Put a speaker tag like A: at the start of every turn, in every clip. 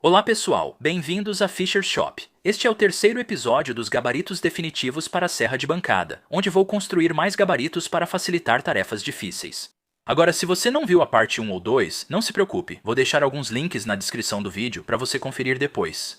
A: Olá pessoal, bem-vindos a Fisher Shop. Este é o terceiro episódio dos gabaritos definitivos para a serra de bancada, onde vou construir mais gabaritos para facilitar tarefas difíceis. Agora, se você não viu a parte 1 ou 2, não se preocupe, vou deixar alguns links na descrição do vídeo para você conferir depois.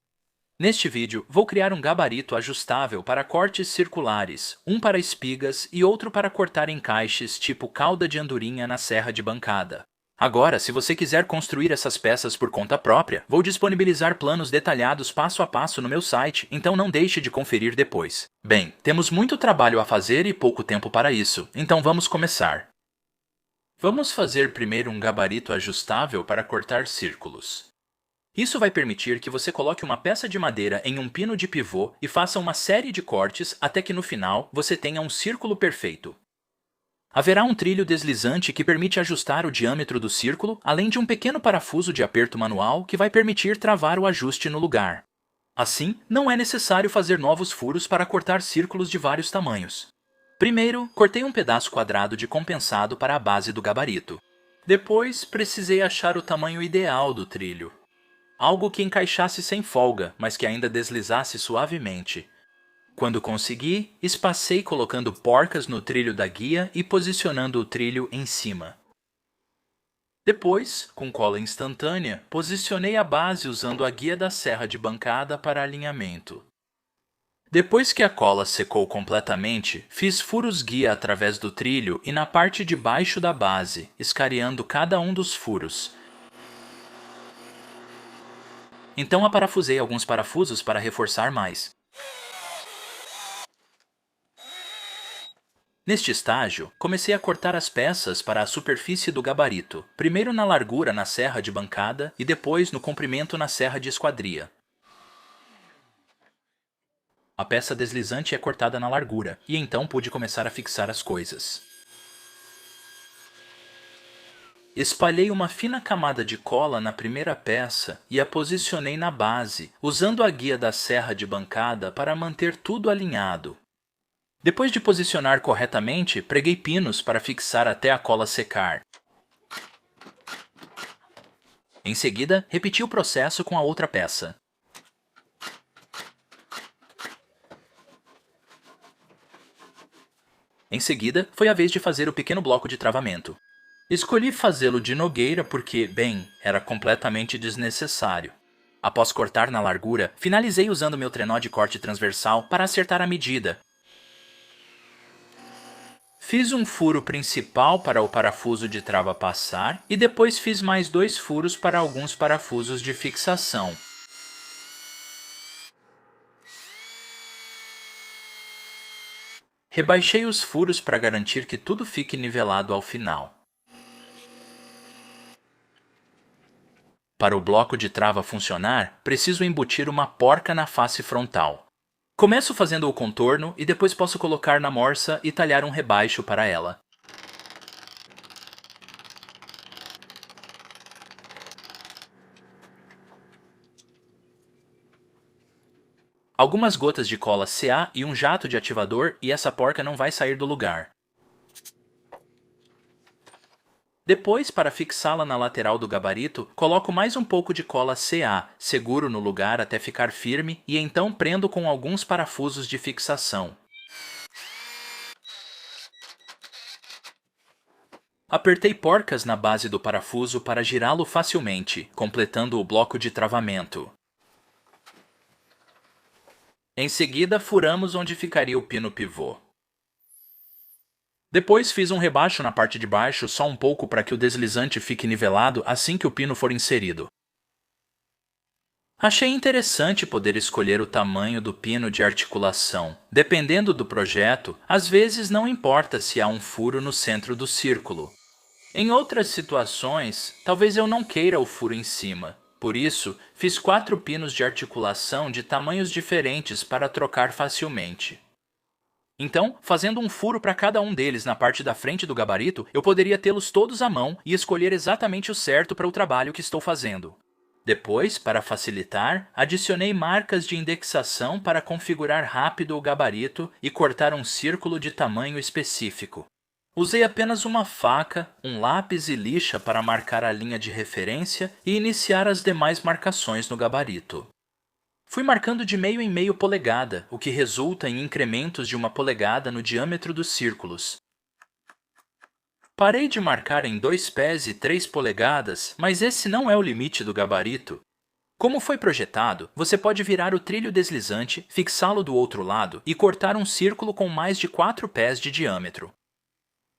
A: Neste vídeo, vou criar um gabarito ajustável para cortes circulares, um para espigas e outro para cortar encaixes tipo cauda de andorinha na serra de bancada. Agora, se você quiser construir essas peças por conta própria, vou disponibilizar planos detalhados passo a passo no meu site, então não deixe de conferir depois. Bem, temos muito trabalho a fazer e pouco tempo para isso, então vamos começar. Vamos fazer primeiro um gabarito ajustável para cortar círculos. Isso vai permitir que você coloque uma peça de madeira em um pino de pivô e faça uma série de cortes até que no final você tenha um círculo perfeito. Haverá um trilho deslizante que permite ajustar o diâmetro do círculo, além de um pequeno parafuso de aperto manual que vai permitir travar o ajuste no lugar. Assim, não é necessário fazer novos furos para cortar círculos de vários tamanhos. Primeiro, cortei um pedaço quadrado de compensado para a base do gabarito. Depois, precisei achar o tamanho ideal do trilho. Algo que encaixasse sem folga, mas que ainda deslizasse suavemente. Quando consegui, espacei colocando porcas no trilho da guia e posicionando o trilho em cima. Depois, com cola instantânea, posicionei a base usando a guia da serra de bancada para alinhamento. Depois que a cola secou completamente, fiz furos guia através do trilho e na parte de baixo da base, escaneando cada um dos furos. Então aparafusei alguns parafusos para reforçar mais. Neste estágio, comecei a cortar as peças para a superfície do gabarito, primeiro na largura na serra de bancada e depois no comprimento na serra de esquadria. A peça deslizante é cortada na largura, e então pude começar a fixar as coisas. Espalhei uma fina camada de cola na primeira peça e a posicionei na base, usando a guia da serra de bancada para manter tudo alinhado. Depois de posicionar corretamente, preguei pinos para fixar até a cola secar. Em seguida, repeti o processo com a outra peça. Em seguida, foi a vez de fazer o pequeno bloco de travamento. Escolhi fazê-lo de nogueira porque, bem, era completamente desnecessário. Após cortar na largura, finalizei usando meu trenó de corte transversal para acertar a medida. Fiz um furo principal para o parafuso de trava passar e depois fiz mais 2 furos para alguns parafusos de fixação. Rebaixei os furos para garantir que tudo fique nivelado ao final. Para o bloco de trava funcionar, preciso embutir uma porca na face frontal. Começo fazendo o contorno e depois posso colocar na morsa e talhar um rebaixo para ela. Algumas gotas de cola CA e um jato de ativador e essa porca não vai sair do lugar. Depois, para fixá-la na lateral do gabarito, coloco mais um pouco de cola CA, seguro no lugar até ficar firme e então prendo com alguns parafusos de fixação. Apertei porcas na base do parafuso para girá-lo facilmente, completando o bloco de travamento. Em seguida, furamos onde ficaria o pino pivô. Depois fiz um rebaixo na parte de baixo só um pouco para que o deslizante fique nivelado assim que o pino for inserido. Achei interessante poder escolher o tamanho do pino de articulação. Dependendo do projeto, às vezes não importa se há um furo no centro do círculo. Em outras situações, talvez eu não queira o furo em cima. Por isso, fiz 4 pinos de articulação de tamanhos diferentes para trocar facilmente. Então, fazendo um furo para cada um deles na parte da frente do gabarito, eu poderia tê-los todos à mão e escolher exatamente o certo para o trabalho que estou fazendo. Depois, para facilitar, adicionei marcas de indexação para configurar rápido o gabarito e cortar um círculo de tamanho específico. Usei apenas uma faca, um lápis e lixa para marcar a linha de referência e iniciar as demais marcações no gabarito. Fui marcando de meio em meio polegada, o que resulta em incrementos de 1 polegada no diâmetro dos círculos. Parei de marcar em 2 pés e 3 polegadas, mas esse não é o limite do gabarito. Como foi projetado, você pode virar o trilho deslizante, fixá-lo do outro lado e cortar um círculo com mais de 4 pés de diâmetro.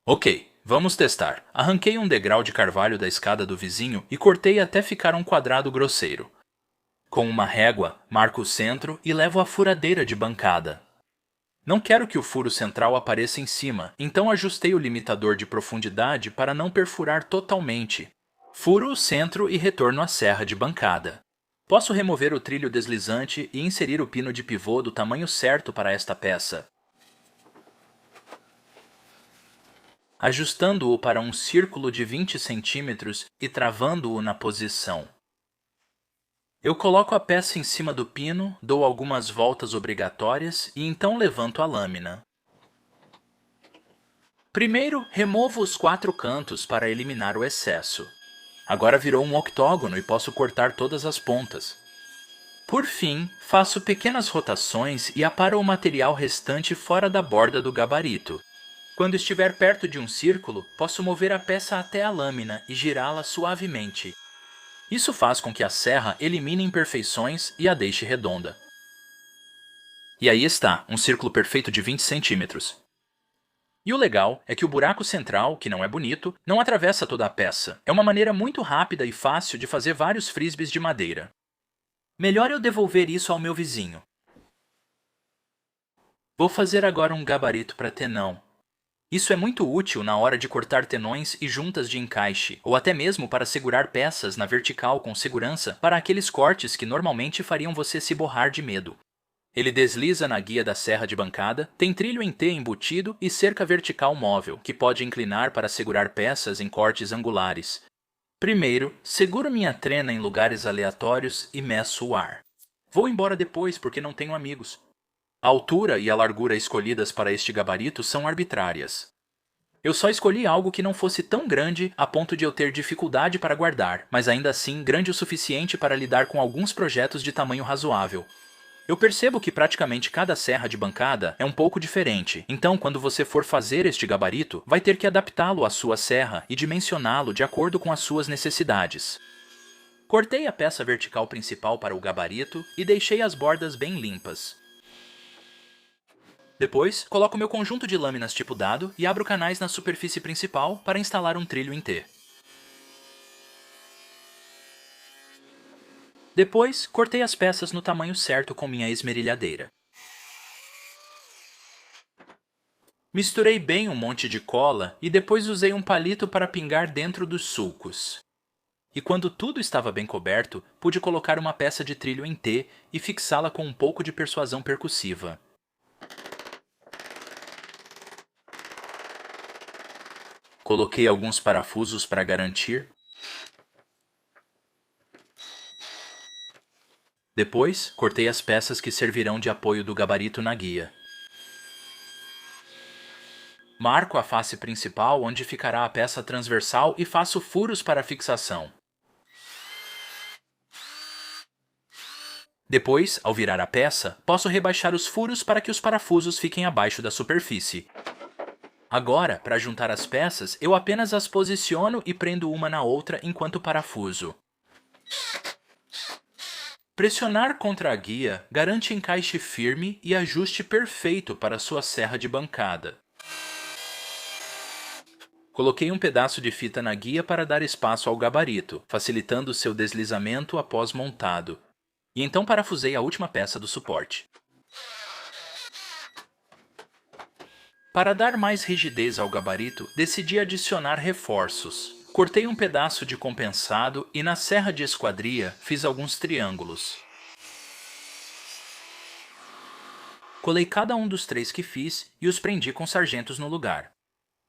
A: Ok, vamos testar. Arranquei um degrau de carvalho da escada do vizinho e cortei até ficar um quadrado grosseiro. Com uma régua, marco o centro e levo a furadeira de bancada. Não quero que o furo central apareça em cima, então ajustei o limitador de profundidade para não perfurar totalmente. Furo o centro e retorno à serra de bancada. Posso remover o trilho deslizante e inserir o pino de pivô do tamanho certo para esta peça, ajustando-o para um círculo de 20 centímetros e travando-o na posição. Eu coloco a peça em cima do pino, dou algumas voltas obrigatórias e então levanto a lâmina. Primeiro, removo os 4 cantos para eliminar o excesso. Agora virou um octógono e posso cortar todas as pontas. Por fim, faço pequenas rotações e aparo o material restante fora da borda do gabarito. Quando estiver perto de um círculo, posso mover a peça até a lâmina e girá-la suavemente. Isso faz com que a serra elimine imperfeições e a deixe redonda. E aí está, um círculo perfeito de 20 centímetros. E o legal é que o buraco central, que não é bonito, não atravessa toda a peça. É uma maneira muito rápida e fácil de fazer vários frisbees de madeira. Melhor eu devolver isso ao meu vizinho. Vou fazer agora um gabarito para tenão. Isso é muito útil na hora de cortar tenões e juntas de encaixe, ou até mesmo para segurar peças na vertical com segurança para aqueles cortes que normalmente fariam você se borrar de medo. Ele desliza na guia da serra de bancada, tem trilho em T embutido e cerca vertical móvel, que pode inclinar para segurar peças em cortes angulares. Primeiro, seguro minha trena em lugares aleatórios e meço o ar. Vou embora depois porque não tenho amigos. A altura e a largura escolhidas para este gabarito são arbitrárias. Eu só escolhi algo que não fosse tão grande a ponto de eu ter dificuldade para guardar, mas ainda assim grande o suficiente para lidar com alguns projetos de tamanho razoável. Eu percebo que praticamente cada serra de bancada é um pouco diferente, então quando você for fazer este gabarito, vai ter que adaptá-lo à sua serra e dimensioná-lo de acordo com as suas necessidades. Cortei a peça vertical principal para o gabarito e deixei as bordas bem limpas. Depois, coloco meu conjunto de lâminas tipo dado e abro canais na superfície principal para instalar um trilho em T. Depois, cortei as peças no tamanho certo com minha esmerilhadeira. Misturei bem um monte de cola e depois usei um palito para pingar dentro dos sulcos. E quando tudo estava bem coberto, pude colocar uma peça de trilho em T e fixá-la com um pouco de persuasão percussiva. Coloquei alguns parafusos para garantir. Depois, cortei as peças que servirão de apoio do gabarito na guia. Marco a face principal onde ficará a peça transversal e faço furos para fixação. Depois, ao virar a peça, posso rebaixar os furos para que os parafusos fiquem abaixo da superfície. Agora, para juntar as peças, eu apenas as posiciono e prendo uma na outra enquanto parafuso. Pressionar contra a guia garante encaixe firme e ajuste perfeito para sua serra de bancada. Coloquei um pedaço de fita na guia para dar espaço ao gabarito, facilitando seu deslizamento após montado. E então parafusei a última peça do suporte. Para dar mais rigidez ao gabarito, decidi adicionar reforços. Cortei um pedaço de compensado e na serra de esquadria fiz alguns triângulos. Colei cada um dos 3 que fiz e os prendi com sargentos no lugar.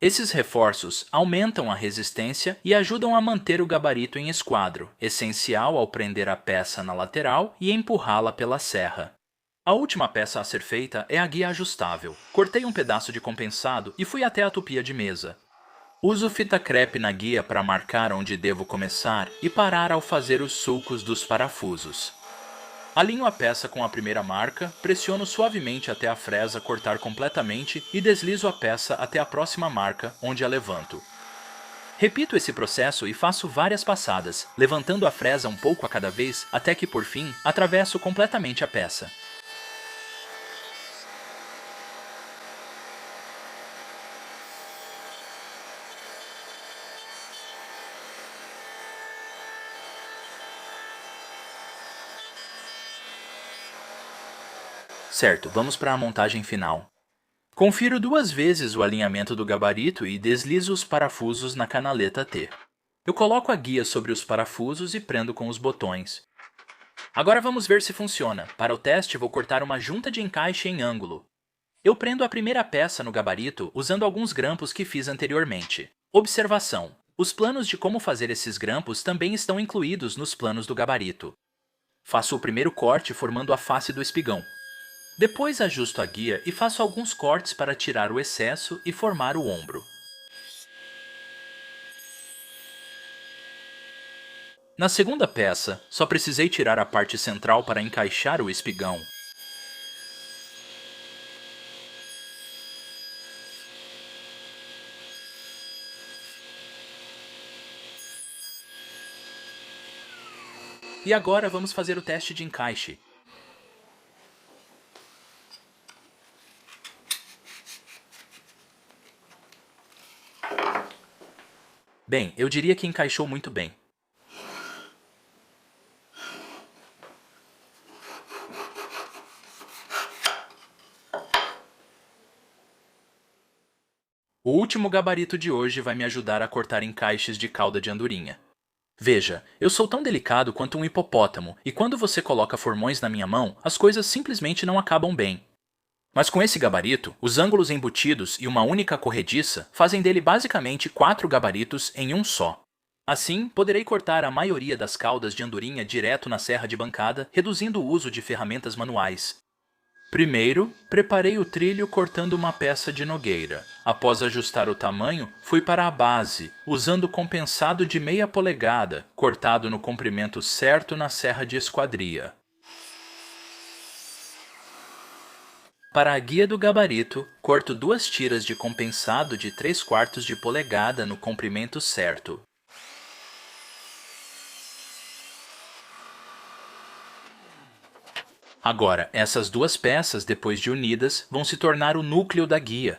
A: Esses reforços aumentam a resistência e ajudam a manter o gabarito em esquadro, essencial ao prender a peça na lateral e empurrá-la pela serra. A última peça a ser feita é a guia ajustável. Cortei um pedaço de compensado e fui até a tupia de mesa. Uso fita crepe na guia para marcar onde devo começar e parar ao fazer os sulcos dos parafusos. Alinho a peça com a primeira marca, pressiono suavemente até a fresa cortar completamente e deslizo a peça até a próxima marca, onde a levanto. Repito esse processo e faço várias passadas, levantando a fresa um pouco a cada vez até que, por fim, atravesso completamente a peça. Certo, vamos para a montagem final. Confiro 2 vezes o alinhamento do gabarito e deslizo os parafusos na canaleta T. Eu coloco a guia sobre os parafusos e prendo com os botões. Agora vamos ver se funciona. Para o teste, vou cortar uma junta de encaixe em ângulo. Eu prendo a primeira peça no gabarito usando alguns grampos que fiz anteriormente. Observação: os planos de como fazer esses grampos também estão incluídos nos planos do gabarito. Faço o primeiro corte formando a face do espigão. Depois ajusto a guia e faço alguns cortes para tirar o excesso e formar o ombro. Na segunda peça, só precisei tirar a parte central para encaixar o espigão. E agora vamos fazer o teste de encaixe. Bem, eu diria que encaixou muito bem. O último gabarito de hoje vai me ajudar a cortar encaixes de cauda de andorinha. Veja, eu sou tão delicado quanto um hipopótamo, e quando você coloca formões na minha mão, as coisas simplesmente não acabam bem. Mas com esse gabarito, os ângulos embutidos e uma única corrediça fazem dele basicamente 4 gabaritos em um só. Assim, poderei cortar a maioria das caudas de andorinha direto na serra de bancada, reduzindo o uso de ferramentas manuais. Primeiro, preparei o trilho cortando uma peça de nogueira. Após ajustar o tamanho, fui para a base, usando compensado de meia polegada, cortado no comprimento certo na serra de esquadria. Para a guia do gabarito, corto 2 tiras de compensado de 3/4 de polegada no comprimento certo. Agora, essas 2 peças, depois de unidas, vão se tornar o núcleo da guia.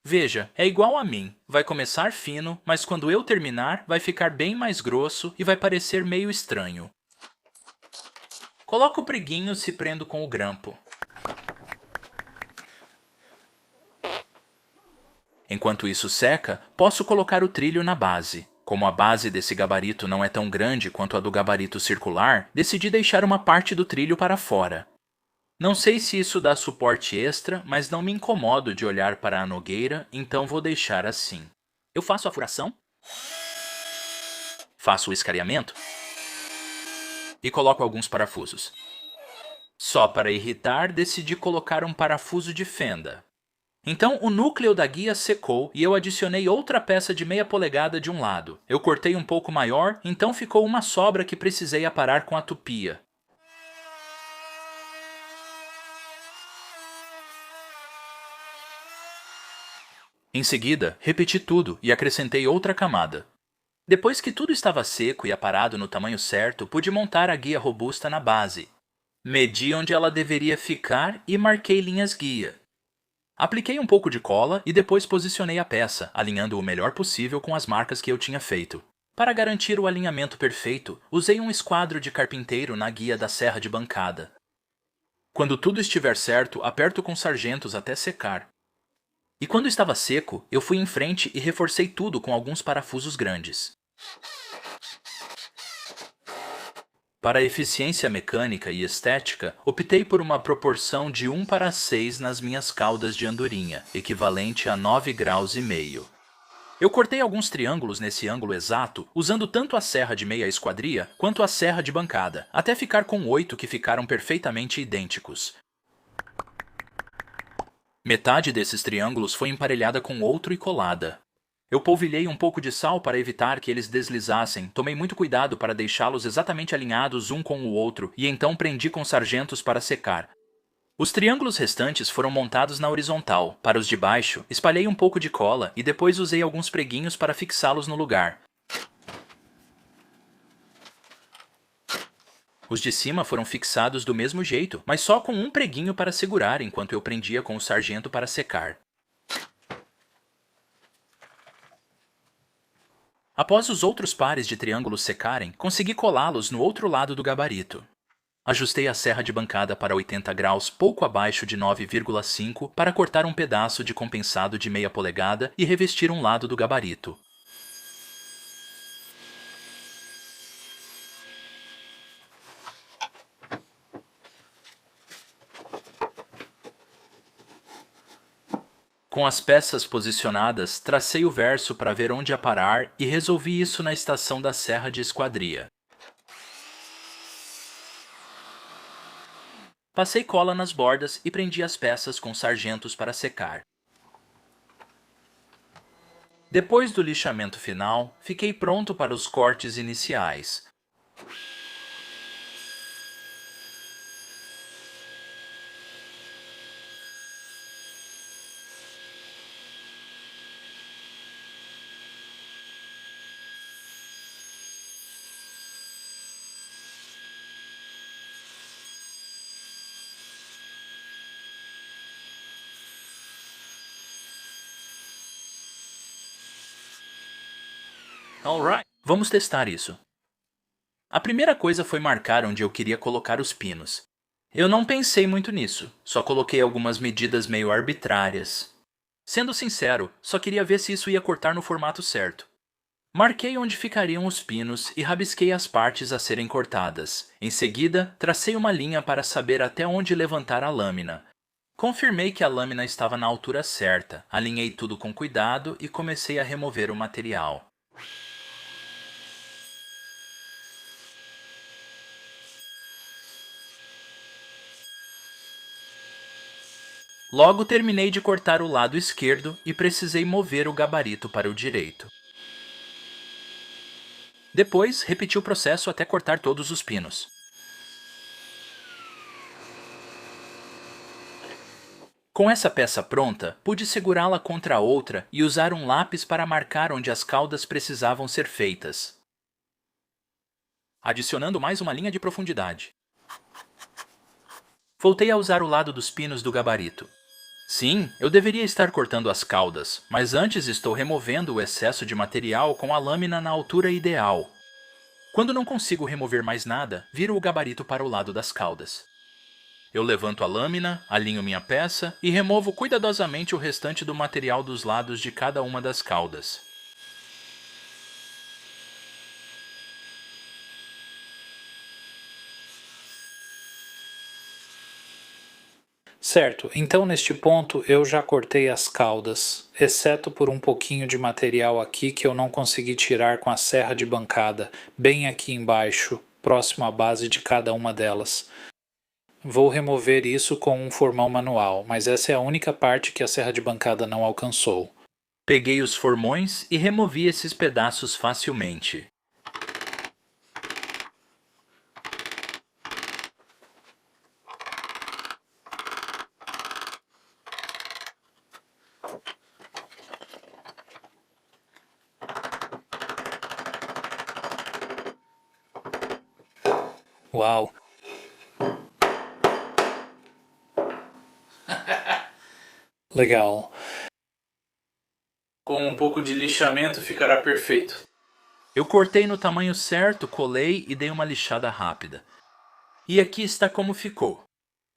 A: Veja, é igual a mim, vai começar fino, mas quando eu terminar, vai ficar bem mais grosso e vai parecer meio estranho. Coloco o preguinho se prendo com o grampo. Enquanto isso seca, posso colocar o trilho na base. Como a base desse gabarito não é tão grande quanto a do gabarito circular, decidi deixar uma parte do trilho para fora. Não sei se isso dá suporte extra, mas não me incomodo de olhar para a nogueira, então vou deixar assim. Eu faço a furação, faço o escareamento e coloco alguns parafusos. Só para irritar, decidi colocar um parafuso de fenda. Então o núcleo da guia secou e eu adicionei outra peça de meia polegada de um lado. Eu cortei um pouco maior, então ficou uma sobra que precisei aparar com a tupia. Em seguida, repeti tudo e acrescentei outra camada. Depois que tudo estava seco e aparado no tamanho certo, pude montar a guia robusta na base. Medi onde ela deveria ficar e marquei linhas guia. Apliquei um pouco de cola e depois posicionei a peça, alinhando o melhor possível com as marcas que eu tinha feito. Para garantir o alinhamento perfeito, usei um esquadro de carpinteiro na guia da serra de bancada. Quando tudo estiver certo, aperto com sargentos até secar. E quando estava seco, eu fui em frente e reforcei tudo com alguns parafusos grandes. Para a eficiência mecânica e estética, optei por uma proporção de 1:6 nas minhas caudas de andorinha, equivalente a 9,5 graus. Eu cortei alguns triângulos nesse ângulo exato, usando tanto a serra de meia esquadria quanto a serra de bancada, até ficar com 8 que ficaram perfeitamente idênticos. Metade desses triângulos foi emparelhada com outro e colada. Eu polvilhei um pouco de sal para evitar que eles deslizassem, tomei muito cuidado para deixá-los exatamente alinhados um com o outro e então prendi com sargentos para secar. Os triângulos restantes foram montados na horizontal. Para os de baixo, espalhei um pouco de cola e depois usei alguns preguinhos para fixá-los no lugar. Os de cima foram fixados do mesmo jeito, mas só com um preguinho para segurar enquanto eu prendia com o sargento para secar. Após os outros pares de triângulos secarem, consegui colá-los no outro lado do gabarito. Ajustei a serra de bancada para 80 graus pouco abaixo de 9,5 para cortar um pedaço de compensado de meia polegada e revestir um lado do gabarito. Com as peças posicionadas, tracei o verso para ver onde ia parar e resolvi isso na estação da serra de esquadria. Passei cola nas bordas e prendi as peças com sargentos para secar. Depois do lixamento final, fiquei pronto para os cortes iniciais. Alright, vamos testar isso. A primeira coisa foi marcar onde eu queria colocar os pinos. Eu não pensei muito nisso, só coloquei algumas medidas meio arbitrárias. Sendo sincero, só queria ver se isso ia cortar no formato certo. Marquei onde ficariam os pinos e rabisquei as partes a serem cortadas. Em seguida, tracei uma linha para saber até onde levantar a lâmina. Confirmei que a lâmina estava na altura certa, alinhei tudo com cuidado e comecei a remover o material. Logo terminei de cortar o lado esquerdo e precisei mover o gabarito para o direito. Depois, repeti o processo até cortar todos os pinos. Com essa peça pronta, pude segurá-la contra a outra e usar um lápis para marcar onde as caudas precisavam ser feitas, adicionando mais uma linha de profundidade. Voltei a usar o lado dos pinos do gabarito. Sim, eu deveria estar cortando as caudas, mas antes estou removendo o excesso de material com a lâmina na altura ideal. Quando não consigo remover mais nada, viro o gabarito para o lado das caudas. Eu levanto a lâmina, alinho minha peça e removo cuidadosamente o restante do material dos lados de cada uma das caudas.
B: Certo, então neste ponto eu já cortei as caudas, exceto por um pouquinho de material aqui que eu não consegui tirar com a serra de bancada, bem aqui embaixo, próximo à base de cada uma delas. Vou remover isso com um formão manual, mas essa é a única parte que a serra de bancada não alcançou.
A: Peguei os formões e removi esses pedaços facilmente.
B: Uau! Legal. Com um pouco de lixamento ficará perfeito.
A: Eu cortei no tamanho certo, colei e dei uma lixada rápida. E aqui está como ficou.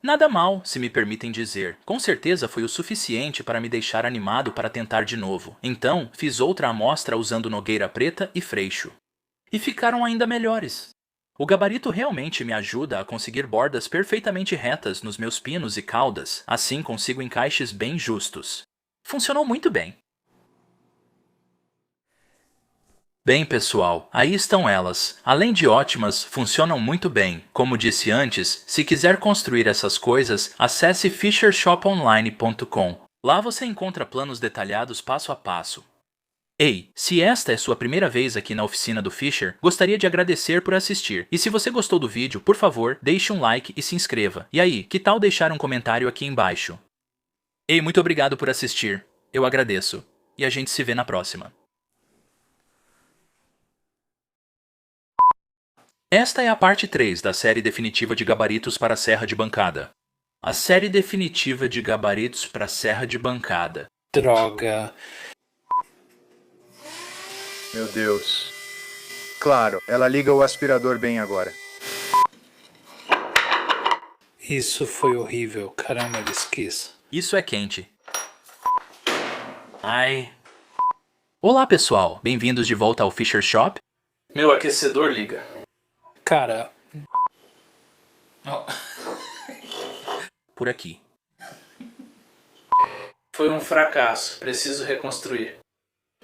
A: Nada mal, se me permitem dizer. Com certeza foi o suficiente para me deixar animado para tentar de novo. Então, fiz outra amostra usando nogueira preta e freixo. E ficaram ainda melhores. O gabarito realmente me ajuda a conseguir bordas perfeitamente retas nos meus pinos e caudas, assim consigo encaixes bem justos. Funcionou muito bem. Bem, pessoal, aí estão elas. Além de ótimas, funcionam muito bem. Como disse antes, se quiser construir essas coisas, acesse fishershoponline.com. Lá você encontra planos detalhados passo a passo. Ei, se esta é sua primeira vez aqui na oficina do Fisher, gostaria de agradecer por assistir. E se você gostou do vídeo, por favor, deixe um like e se inscreva. E aí, que tal deixar um comentário aqui embaixo? Ei, muito obrigado por assistir. Eu agradeço. E a gente se vê na próxima. Esta é a parte 3 da série definitiva de gabaritos para a serra de bancada. A série definitiva de gabaritos para a serra de bancada.
B: Droga.
C: Meu Deus. Claro, ela liga o aspirador bem agora.
B: Isso foi horrível. Caramba, eles quis.
A: Isso é quente. Ai. Olá, pessoal. Bem-vindos de volta ao Fisher Shop.
B: Meu aquecedor liga. Cara...
A: Por aqui.
B: Foi um fracasso. Preciso reconstruir.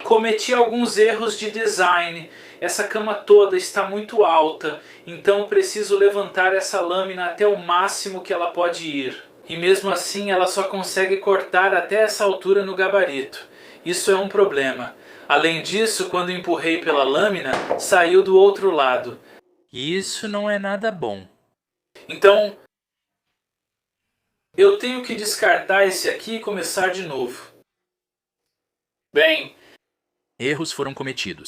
B: Cometi alguns erros de design. Essa cama toda está muito alta, então preciso levantar essa lâmina até o máximo que ela pode ir. E mesmo assim ela só consegue cortar até essa altura no gabarito. Isso é um problema. Além disso, quando empurrei pela lâmina, saiu do outro lado.
A: Isso não é nada bom.
B: Então, eu tenho que descartar esse aqui e começar de novo. Bem...
A: Erros foram cometidos.